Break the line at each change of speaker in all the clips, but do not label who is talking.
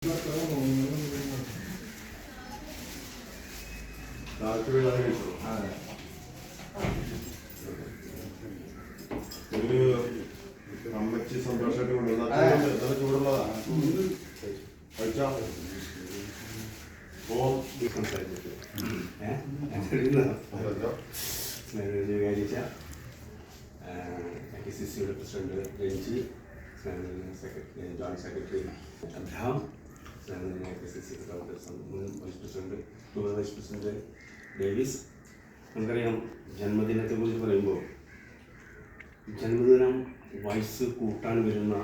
ഒരു അമ്മച്ചി സന്തോഷമായിട്ട് കൊണ്ടുവന്ന ചൂടുള്ളതാ കഴിച്ചാ
KCCയുടെ president Ranji, joint secretary Abraham, KCC മുൻ vice president vice president Davis. നമുക്കറിയാം, ജന്മദിനത്തെക്കുറിച്ച് പറയുമ്പോൾ ജന്മദിനം വയസ്സ് കൂട്ടാൻ വരുന്ന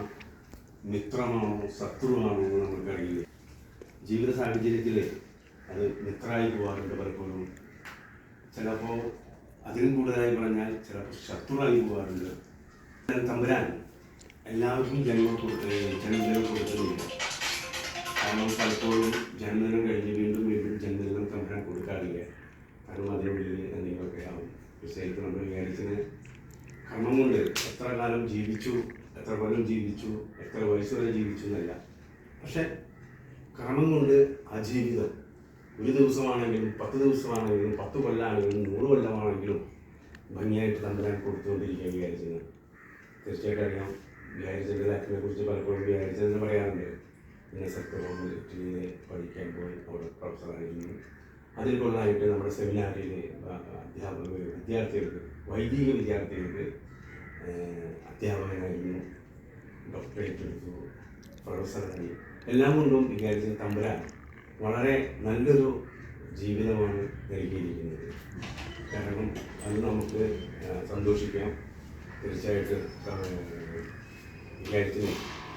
മിത്രമാണോ ശത്രുവാണോ എന്ന് നമുക്കറിയില്ല. ജീവിത സാഹചര്യത്തിൽ അത് മിത്രമായി പോകാറുണ്ട് പലപ്പോഴും. ചിലപ്പോൾ അതിലും കൂടുതലായി പറഞ്ഞാൽ ചിലപ്പോൾ ശത്രുവായി പോകാറുണ്ട്. തമ്പുരാൻ എല്ലാവർക്കും ജന്മദിനം കൊടുക്കുന്നില്ല. കാരണം പലപ്പോഴും ജന്മദിനം കഴിഞ്ഞ് വീണ്ടും ജന്മദിനം തമ്പുരാൻ കൊടുക്കാറില്ല. കാരണം അതിനുള്ളിൽ എന്തെങ്കിലുമൊക്കെ ആവും. ശരിക്കും നമ്മൾ വിചാരിച്ചത് കർമ്മം കൊണ്ട് എത്ര കാലം ജീവിച്ചു, എത്ര കൊല്ലം ജീവിച്ചു, എത്ര വയസ്സ് വരെ ജീവിച്ചു എന്നല്ല. പക്ഷെ കർമ്മം കൊണ്ട് ആ ജീവിതം 1 ദിവസമാണെങ്കിലും 10 ദിവസമാണെങ്കിലും 10 കൊല്ലമാണെങ്കിലും 100 കൊല്ലമാണെങ്കിലും ഭംഗിയായിട്ട് തമ്പുരാൻ കൊടുത്തുകൊണ്ടിരിക്കുക വിചാരിച്ചത്. തീർച്ചയായിട്ടും അറിയാം, വിചാരിച്ചതിൻ്റെ ആക്ടിനെ കുറിച്ച് പലപ്പോഴും വിചാരിച്ചതെന്ന് പറയാറുണ്ട്. പിന്നെ സെക്രട്ടറിയിൽ പഠിക്കാൻ പോയി, അവിടെ പ്രൊഫസറായിരുന്നു. അതിൽ കൊള്ളായിട്ട് നമ്മുടെ സെമിനാറിൽ വിദ്യാർത്ഥികൾക്ക്, വൈദിക വിദ്യാർത്ഥികൾക്ക് അധ്യാപകനായിരുന്നു, ഡോക്ടറേറ്റ് എടുത്തു, പ്രൊഫസറായി. എല്ലാം കൊണ്ടും വിചാരിച്ച തമ്പുരാൻ വളരെ നല്ലൊരു ജീവിതമാണ് നൽകിയിരിക്കുന്നത്. കാരണം അത് നമുക്ക് സന്തോഷിക്കാം. തീർച്ചയായിട്ടും വിചാരിച്ചത്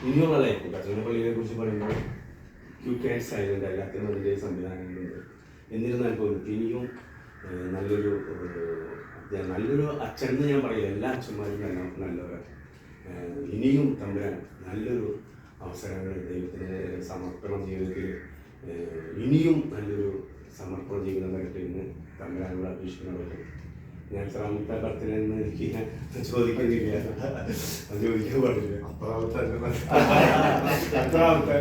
ഇനിയുള്ള ലൈഫ് കച്ചവടപ്പള്ളിയെ കുറിച്ച് പറയുമ്പോൾ ക്യൂറ്റ് സൈലൻ്റ് എല്ലാത്തിനും അതിൻ്റെ സംവിധാനങ്ങളുണ്ട്. എന്നിരുന്നാൽ പോലും ഇനിയും നല്ലൊരു അച്ഛൻ എന്ന് ഞാൻ പറയും. എല്ലാ അച്ഛന്മാരും നല്ലവർ. ഇനിയും തമ്പുരാൻ നല്ലൊരു അവസരങ്ങൾ ദൈവത്തിന് സമർപ്പണം ജീവിതത്തിൽ ഇനിയും നല്ലൊരു സമർപ്പണ ജീവിതം വരട്ടെ എന്ന് തമ്പുരാനോട് അപേക്ഷിക്കുന്നുണ്ട്. ഞാൻ എത്രാമത്തെ ബർത്ത്ഡേ എന്ന് എനിക്ക് ചോദിക്കുന്നില്ല, അത് ചോദിക്കാൻ പാടില്ല. എത്രാമത്തെ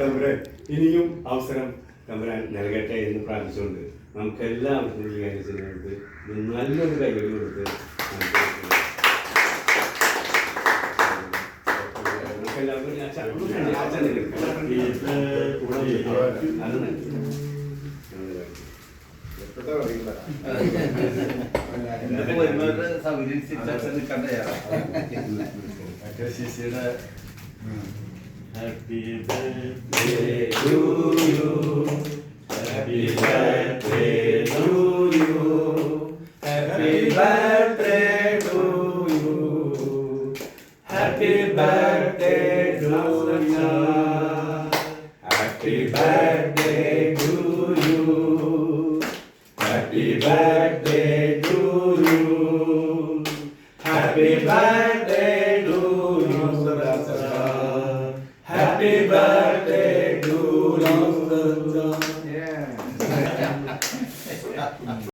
തമ്പുരാൻ ഇനിയും അവസരം തമ്പുരാൻ നൽകട്ടെ എന്ന് പ്രാർത്ഥിച്ചുകൊണ്ട് നമുക്ക് എല്ലാവർക്കും ഈ കാര്യം ചെയ്യുന്നത് നല്ലൊരു കൈകൾ കൊടുത്ത്
ഹാപ്പി ബർത്ത്ഡേ ടു